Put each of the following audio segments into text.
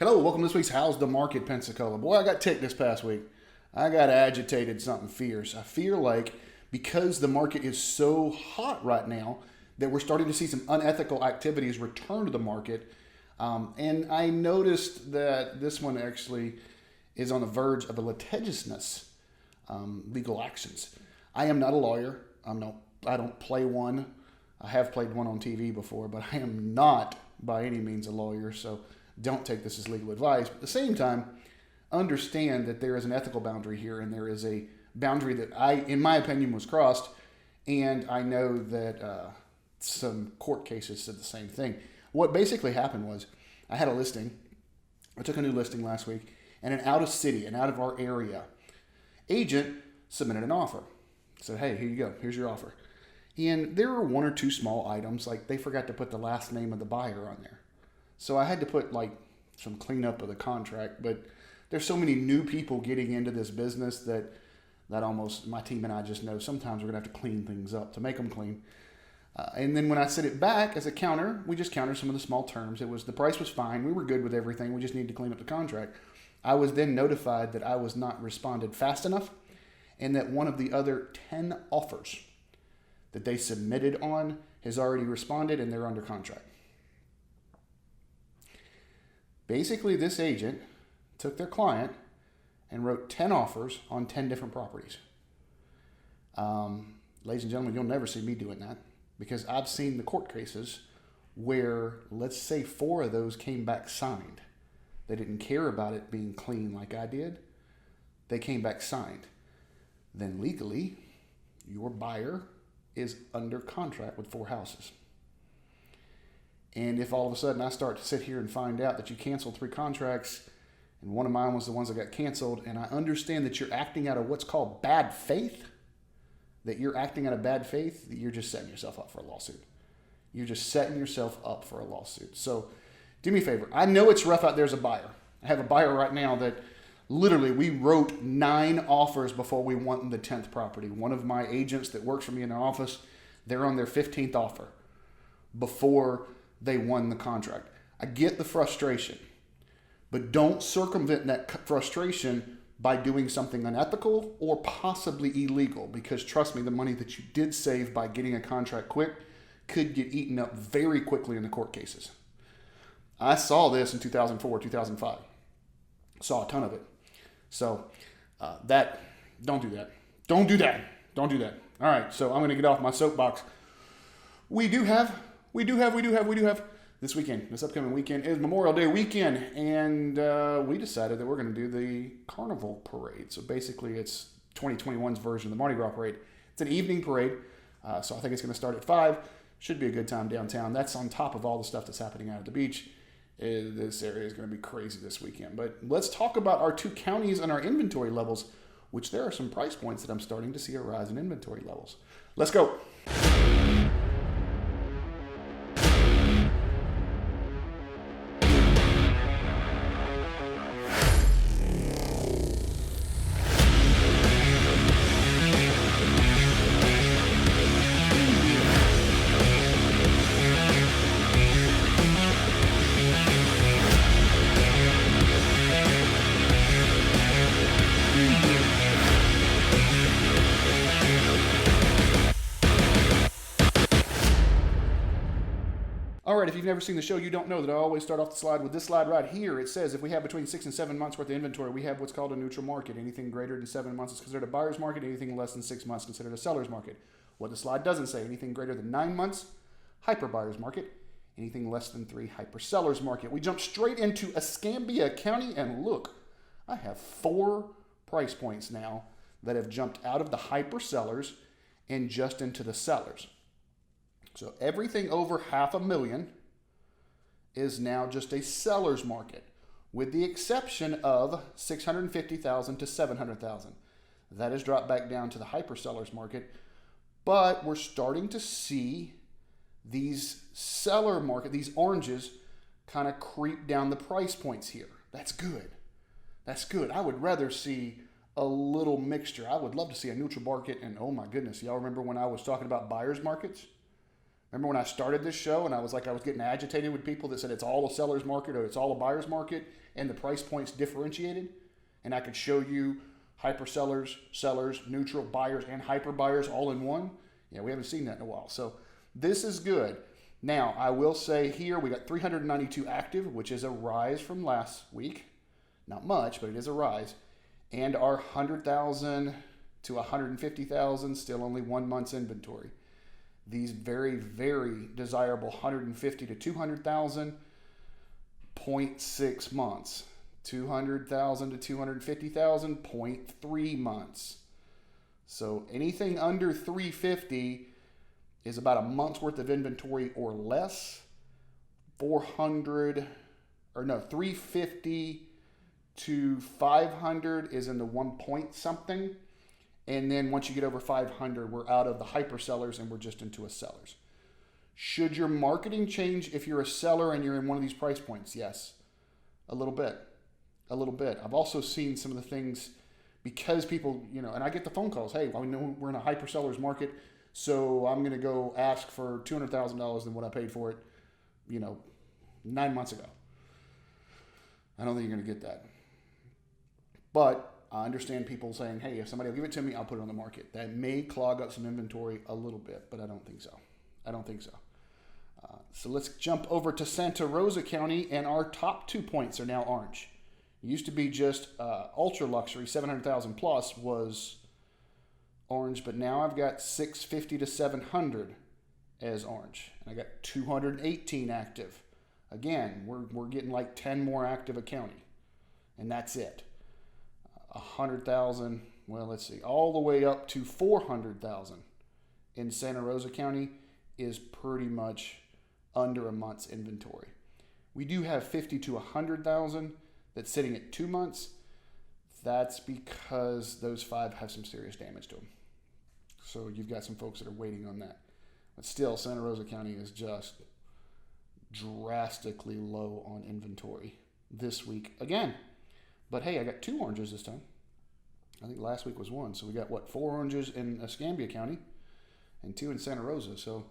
Hello, welcome to this week's How's the Market Pensacola. Boy, I got ticked this past week. I got agitated, something fierce. I feel like because the market is so hot right now that we're starting to see some unethical activities return to the market. And I noticed that this one actually is on the verge of a litigiousness, legal actions. I am not a lawyer. I don't play one. I have played one on TV before, but I am not by any means a lawyer. So don't take this as legal advice. But at the same time, understand that there is an ethical boundary here, and there is a boundary that in my opinion, was crossed. And I know that some court cases said the same thing. What basically happened was I had a listing. I took a new listing last week, and an out of city and out of our area agent submitted an offer. Said, hey, here you go. Here's your offer. And there were one or two small items, like they forgot to put the last name of the buyer on there. So I had to put like some cleanup of the contract, but there's so many new people getting into this business that almost my team and I just know sometimes we're gonna have to clean things up to make them clean. And then when I set it back as a counter, we just countered some of the small terms. The price was fine. We were good with everything. We just needed to clean up the contract. I was then notified that I was not responded fast enough, and that one of the other 10 offers that they submitted on has already responded and they're under contract. Basically, this agent took their client and wrote 10 offers on 10 different properties. Ladies and gentlemen, you'll never see me doing that, because I've seen the court cases where, let's say 4 of those came back signed. They didn't care about it being clean like I did. They came back signed. Then legally, your buyer is under contract with 4 houses. And if all of a sudden I start to sit here and find out that you canceled 3 contracts, and one of mine was the ones that got canceled, and I understand that you're acting out of what's called bad faith, that you're just setting yourself up for a lawsuit. You're just setting yourself up for a lawsuit. So do me a favor. I know it's rough out there as a buyer. I have a buyer right now that literally we wrote 9 offers before we won the 10th property. One of my agents that works for me in their office, they're on their 15th offer before they won the contract. I get the frustration, but don't circumvent that frustration by doing something unethical or possibly illegal, because trust me, the money that you did save by getting a contract quick could get eaten up very quickly in the court cases. I saw this in 2004, 2005. Saw a ton of it. So don't do that. Don't do that. All right, so I'm going to get off my soapbox. We do have this weekend. This upcoming weekend is Memorial Day weekend, and we decided that we're going to do the Carnival Parade. So basically, it's 2021's version of the Mardi Gras Parade. It's an evening parade, so I think it's going to start at 5. Should be a good time downtown. That's on top of all the stuff that's happening out at the beach. This area is going to be crazy this weekend. But let's talk about our 2 counties and our inventory levels, which there are some price points that I'm starting to see a rise in inventory levels. Let's go. All right, if you've never seen the show, you don't know that I always start off the slide with this slide right here. It says if we have between 6 and 7 months worth of inventory, we have what's called a neutral market. Anything greater than 7 months is considered a buyer's market. Anything less than 6 months is considered a seller's market. What the slide doesn't say, anything greater than 9 months, hyper buyer's market. Anything less than 3, hyper seller's market. We jump straight into Escambia County, and look, I have 4 price points now that have jumped out of the hyper sellers and just into the sellers. So everything over $500,000 is now just a seller's market, with the exception of $650,000 to $700,000. That has dropped back down to the hyper sellers market, but we're starting to see these seller market, these oranges, kind of creep down the price points here. That's good. I would rather see a little mixture. I would love to see a neutral market, and oh my goodness, y'all remember when I was talking about buyer's markets? Remember when I started this show and I was getting agitated with people that said it's all a seller's market or it's all a buyer's market and the price points differentiated? And I could show you hyper sellers, neutral buyers, and hyper buyers all in one. Yeah, we haven't seen that in a while. So this is good. Now, I will say here we got 392 active, which is a rise from last week. Not much, but it is a rise. And our 100,000 to 150,000, still only 1 month's inventory. These very, very desirable 150 to 200,000, 0.6 months. 200,000 to 250,000, 0.3 months. So anything under 350 is about a month's worth of inventory or less. 350 to 500 is in the 1 point something. And then once you get over 500, we're out of the hyper sellers and we're just into a sellers. Should your marketing change if you're a seller and you're in one of these price points? Yes, a little bit. I've also seen some of the things because people, and I get the phone calls. Hey, I know we're in a hyper sellers market, so I'm going to go ask for $200,000 than what I paid for it, 9 months ago. I don't think you're going to get that. But I understand people saying, hey, if somebody will give it to me, I'll put it on the market. That may clog up some inventory a little bit, but I don't think so. So let's jump over to Santa Rosa County, and our top 2 points are now orange. It used to be just ultra luxury, 700,000 plus was orange, but now I've got 650 to 700 as orange, and I got 218 active. Again, we're getting like 10 more active a county, and that's it. 100,000, well, let's see, all the way up to 400,000 in Santa Rosa County is pretty much under a month's inventory. We do have 50 to 100,000 that's sitting at 2 months. That's because those 5 have some serious damage to them. So you've got some folks that are waiting on that. But still, Santa Rosa County is just drastically low on inventory this week again. But hey, I got 2 oranges this time. I think last week was 1. So we got 4 oranges in Escambia County and 2 in Santa Rosa. So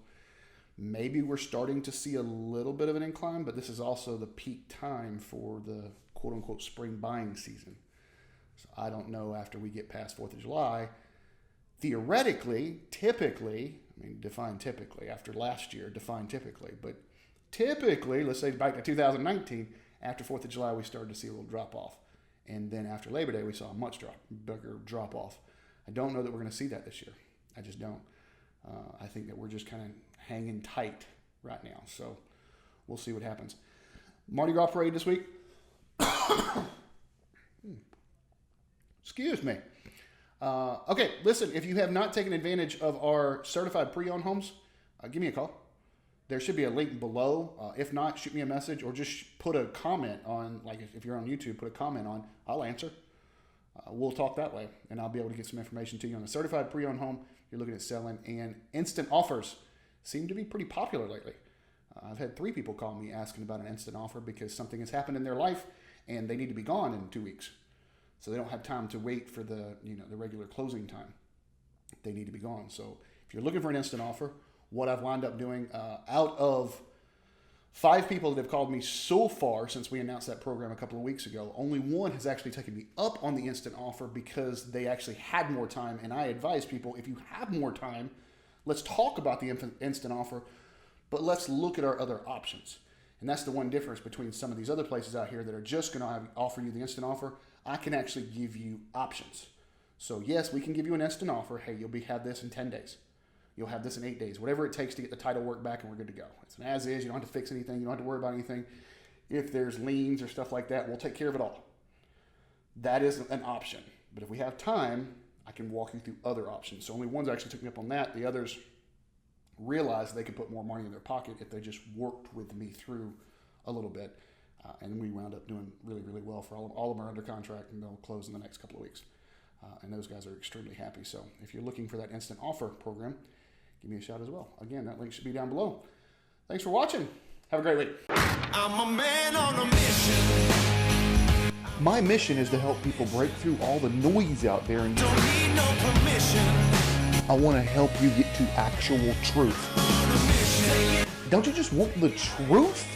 maybe we're starting to see a little bit of an incline, but this is also the peak time for the quote unquote spring buying season. So I don't know after we get past 4th of July, theoretically, typically, define typically, after last year, define typically, but typically, let's say back to 2019, after 4th of July, we started to see a little drop off. And then after Labor Day, we saw a much bigger drop off. I don't know that we're going to see that this year. I just don't. I think that we're just kind of hanging tight right now. So we'll see what happens. Mardi Gras parade this week. Excuse me. Okay, listen, if you have not taken advantage of our certified pre-owned homes, give me a call. There should be a link below. If not, shoot me a message or just put a comment on, like if you're on YouTube, put a comment on, I'll answer. We'll talk that way, and I'll be able to get some information to you on a certified pre-owned home you're looking at selling. And instant offers seem to be pretty popular lately. I've had 3 people call me asking about an instant offer because something has happened in their life and they need to be gone in 2 weeks. So they don't have time to wait for the regular closing time. They need to be gone. So if you're looking for an instant offer, what I've wound up doing, out of 5 people that have called me so far since we announced that program a couple of weeks ago, only 1 has actually taken me up on the instant offer because they actually had more time. And I advise people, if you have more time, let's talk about the instant offer, but let's look at our other options. And that's the one difference between some of these other places out here that are just going to offer you the instant offer. I can actually give you options. So yes, we can give you an instant offer. Hey, you'll have this in 10 days. You'll have this in 8 days, whatever it takes to get the title work back, and we're good to go. It's an as is. You don't have to fix anything. You don't have to worry about anything. If there's liens or stuff like that, we'll take care of it all. That is an option. But if we have time, I can walk you through other options. So only 1's actually took me up on that. The others realized they could put more money in their pocket if they just worked with me through a little bit. And we wound up doing really, really well for all of them are under contract, and they'll close in the next couple of weeks. And those guys are extremely happy. So if you're looking for that instant offer program, give me a shout as well. Again, that link should be down below. Thanks for watching. Have a great week. I'm a man on a mission. My mission is to help people break through all the noise out there and don't need no permission. I want to help you get to actual truth. Don't you just want the truth?